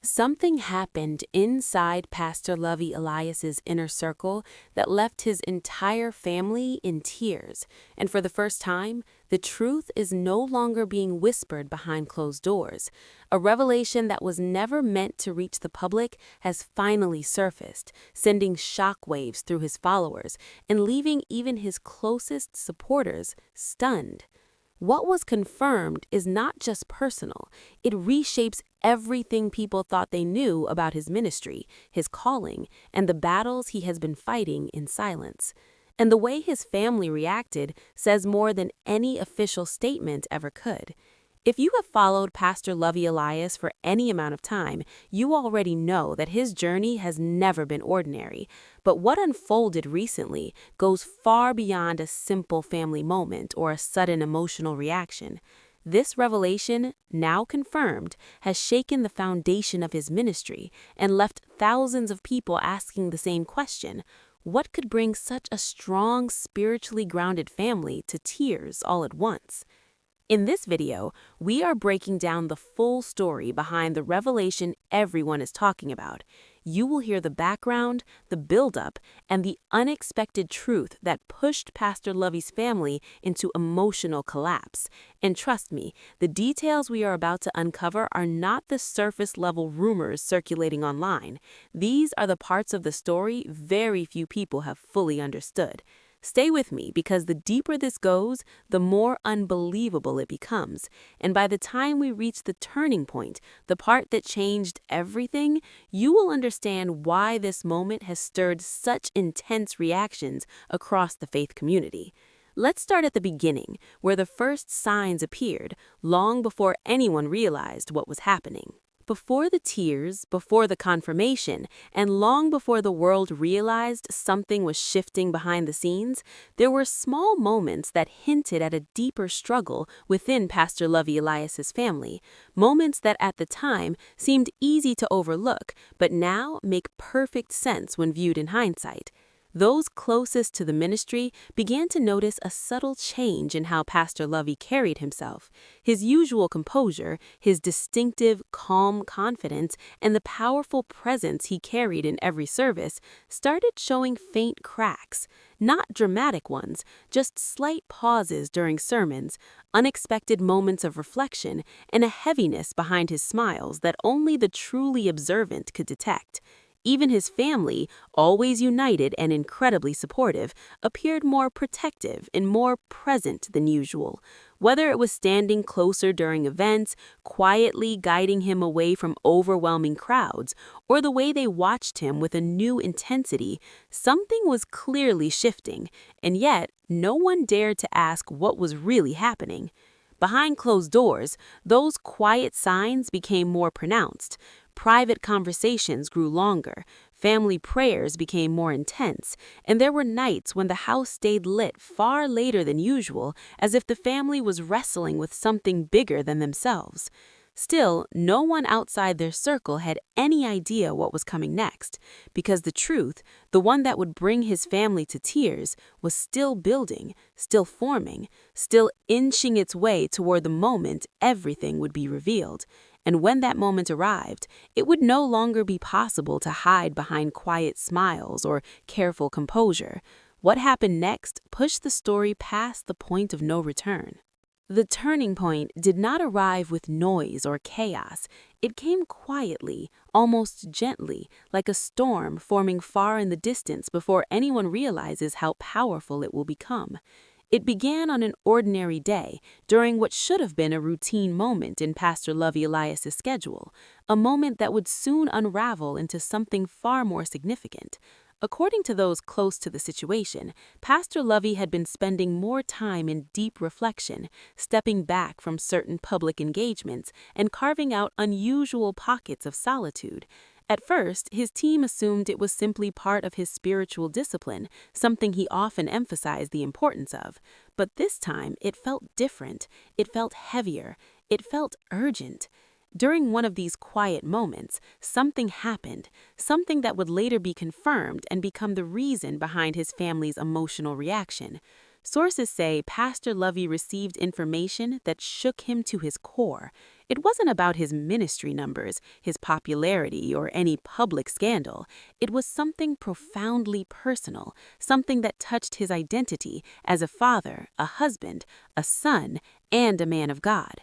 Something happened inside Pastor Lovy Elias's inner circle that left his entire family in tears. And for the first time, the truth is no longer being whispered behind closed doors. A revelation that was never meant to reach the public has finally surfaced, sending shockwaves through his followers and leaving even his closest supporters stunned. What was confirmed is not just personal, it reshapes everything people thought they knew about his ministry, his calling, and the battles he has been fighting in silence. And the way his family reacted says more than any official statement ever could. If you have followed Pastor Lovy Elias for any amount of time, you already know that his journey has never been ordinary. But what unfolded recently goes far beyond a simple family moment or a sudden emotional reaction. This revelation, now confirmed, has shaken the foundation of his ministry and left thousands of people asking the same question: what could bring such a strong, spiritually grounded family to tears all at once? In this video, we are breaking down the full story behind the revelation everyone is talking about. You will hear the background, the buildup, and the unexpected truth that pushed Pastor Lovy's family into emotional collapse. And trust me, the details we are about to uncover are not the surface-level rumors circulating online. These are the parts of the story very few people have fully understood. Stay with me, because the deeper this goes, the more unbelievable it becomes. And by the time we reach the turning point, the part that changed everything, you will understand why this moment has stirred such intense reactions across the faith community. Let's start at the beginning, where the first signs appeared, long before anyone realized what was happening. Before the tears, before the confirmation, and long before the world realized something was shifting behind the scenes, there were small moments that hinted at a deeper struggle within Pastor Lovy Elias's family, moments that at the time seemed easy to overlook, but now make perfect sense when viewed in hindsight. Those closest to the ministry began to notice a subtle change in how Pastor Lovy carried himself. His usual composure, his distinctive, calm confidence, and the powerful presence he carried in every service started showing faint cracks. Not dramatic ones, just slight pauses during sermons, unexpected moments of reflection, and a heaviness behind his smiles that only the truly observant could detect. Even his family, always united and incredibly supportive, appeared more protective and more present than usual. Whether it was standing closer during events, quietly guiding him away from overwhelming crowds, or the way they watched him with a new intensity, something was clearly shifting, and yet no one dared to ask what was really happening. Behind closed doors, those quiet signs became more pronounced. Private conversations grew longer, family prayers became more intense, and there were nights when the house stayed lit far later than usual, as if the family was wrestling with something bigger than themselves. Still, no one outside their circle had any idea what was coming next, because the truth, the one that would bring his family to tears, was still building, still forming, still inching its way toward the moment everything would be revealed. And when that moment arrived, it would no longer be possible to hide behind quiet smiles or careful composure. What happened next pushed the story past the point of no return. The turning point did not arrive with noise or chaos. It came quietly, almost gently, like a storm forming far in the distance before anyone realizes how powerful it will become. It began on an ordinary day, during what should have been a routine moment in Pastor Lovy Elias's schedule, a moment that would soon unravel into something far more significant. According to those close to the situation, Pastor Lovy had been spending more time in deep reflection, stepping back from certain public engagements, and carving out unusual pockets of solitude. At first, his team assumed it was simply part of his spiritual discipline, something he often emphasized the importance of. But this time, it felt different. It felt heavier. It felt urgent. During one of these quiet moments, something happened, something that would later be confirmed and become the reason behind his family's emotional reaction. Sources say Pastor Lovy received information that shook him to his core. It wasn't about his ministry numbers, his popularity, or any public scandal. It was something profoundly personal, something that touched his identity as a father, a husband, a son, and a man of God.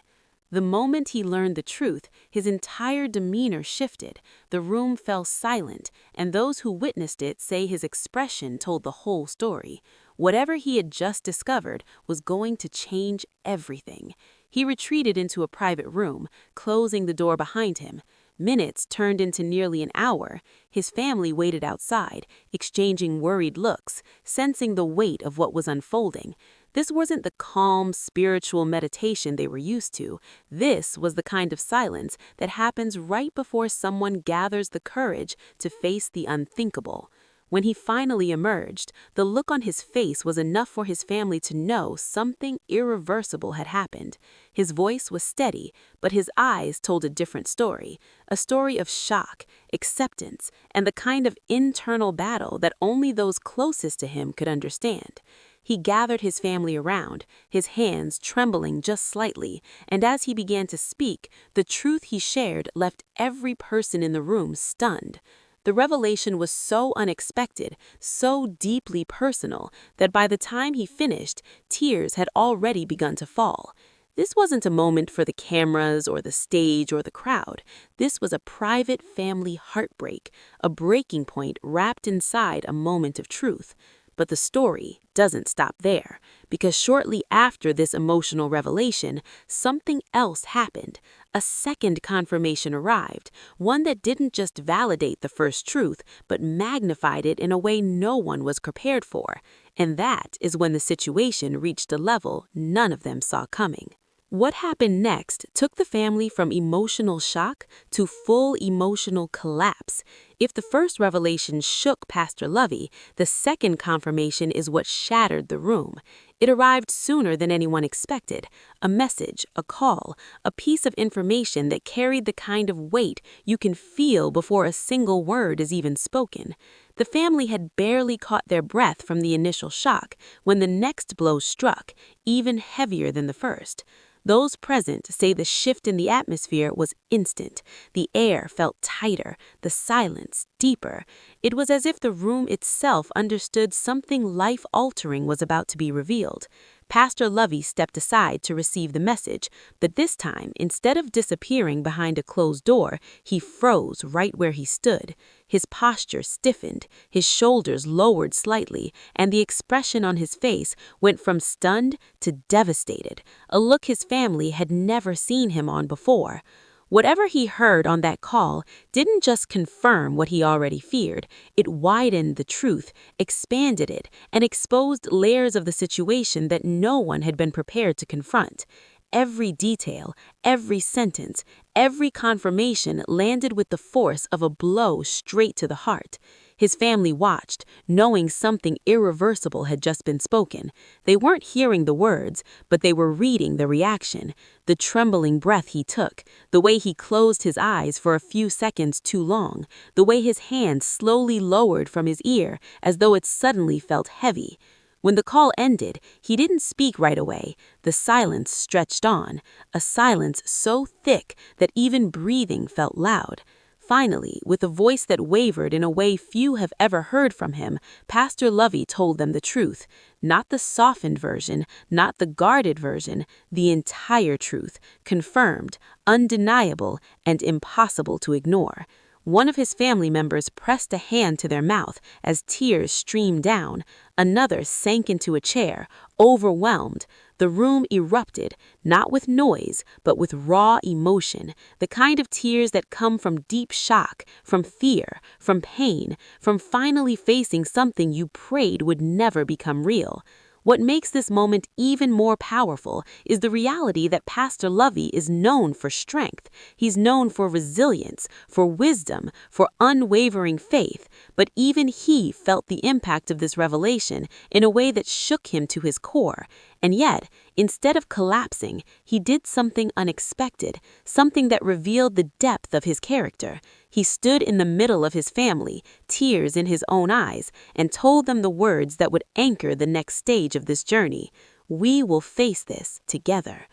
The moment he learned the truth, his entire demeanor shifted. The room fell silent, and those who witnessed it say his expression told the whole story. Whatever he had just discovered was going to change everything. He retreated into a private room, closing the door behind him. Minutes turned into nearly an hour. His family waited outside, exchanging worried looks, sensing the weight of what was unfolding. This wasn't the calm, spiritual meditation they were used to. This was the kind of silence that happens right before someone gathers the courage to face the unthinkable. When he finally emerged, the look on his face was enough for his family to know something irreversible had happened. His voice was steady, but his eyes told a different story, a story of shock, acceptance, and the kind of internal battle that only those closest to him could understand. He gathered his family around, his hands trembling just slightly, and as he began to speak, the truth he shared left every person in the room stunned. The revelation was so unexpected, so deeply personal, that by the time he finished, tears had already begun to fall. This wasn't a moment for the cameras or the stage or the crowd. This was a private family heartbreak, a breaking point wrapped inside a moment of truth. But the story doesn't stop there, because shortly after this emotional revelation, something else happened. A second confirmation arrived, one that didn't just validate the first truth, but magnified it in a way no one was prepared for. And that is when the situation reached a level none of them saw coming. What happened next took the family from emotional shock to full emotional collapse. If the first revelation shook Pastor Lovy, the second confirmation is what shattered the room. It arrived sooner than anyone expected. A message, a call, a piece of information that carried the kind of weight you can feel before a single word is even spoken. The family had barely caught their breath from the initial shock when the next blow struck, even heavier than the first. Those present say the shift in the atmosphere was instant. The air felt tighter, the silence deeper. It was as if the room itself understood something life-altering was about to be revealed. Pastor Lovy stepped aside to receive the message, but this time, instead of disappearing behind a closed door, he froze right where he stood. His posture stiffened, his shoulders lowered slightly, and the expression on his face went from stunned to devastated, a look his family had never seen him on before. Whatever he heard on that call didn't just confirm what he already feared. It widened the truth, expanded it, and exposed layers of the situation that no one had been prepared to confront. Every detail, every sentence, every confirmation landed with the force of a blow straight to the heart. His family watched, knowing something irreversible had just been spoken. They weren't hearing the words, but they were reading the reaction, the trembling breath he took, the way he closed his eyes for a few seconds too long, the way his hand slowly lowered from his ear as though it suddenly felt heavy. When the call ended, he didn't speak right away. The silence stretched on, a silence so thick that even breathing felt loud. Finally, with a voice that wavered in a way few have ever heard from him, Pastor Lovy told them the truth. Not the softened version, not the guarded version, the entire truth, confirmed, undeniable, and impossible to ignore. One of his family members pressed a hand to their mouth as tears streamed down. Another sank into a chair, overwhelmed. The room erupted, not with noise, but with raw emotion, the kind of tears that come from deep shock, from fear, from pain, from finally facing something you prayed would never become real. What makes this moment even more powerful is the reality that Pastor Lovy is known for strength. He's known for resilience, for wisdom, for unwavering faith, but even he felt the impact of this revelation in a way that shook him to his core. And yet, instead of collapsing, he did something unexpected, something that revealed the depth of his character. He stood in the middle of his family, tears in his own eyes, and told them the words that would anchor the next stage of this journey. We will face this together.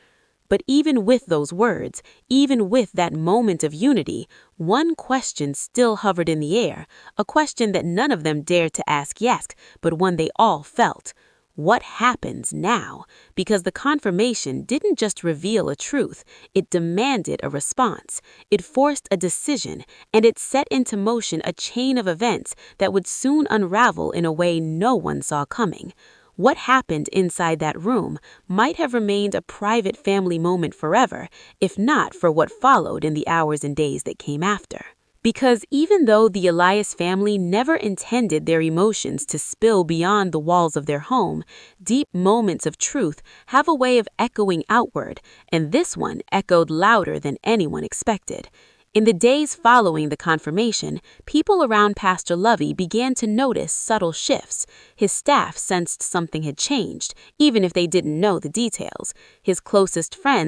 But even with those words, even with that moment of unity, one question still hovered in the air, a question that none of them dared to ask yet, but one they all felt. What happens now? Because the confirmation didn't just reveal a truth, it demanded a response. It forced a decision, and it set into motion a chain of events that would soon unravel in a way no one saw coming. What happened inside that room might have remained a private family moment forever, if not for what followed in the hours and days that came after. Because even though the Elias family never intended their emotions to spill beyond the walls of their home, deep moments of truth have a way of echoing outward, and this one echoed louder than anyone expected. In the days following the confirmation, people around Pastor Lovy began to notice subtle shifts. His staff sensed something had changed, even if they didn't know the details. His closest friends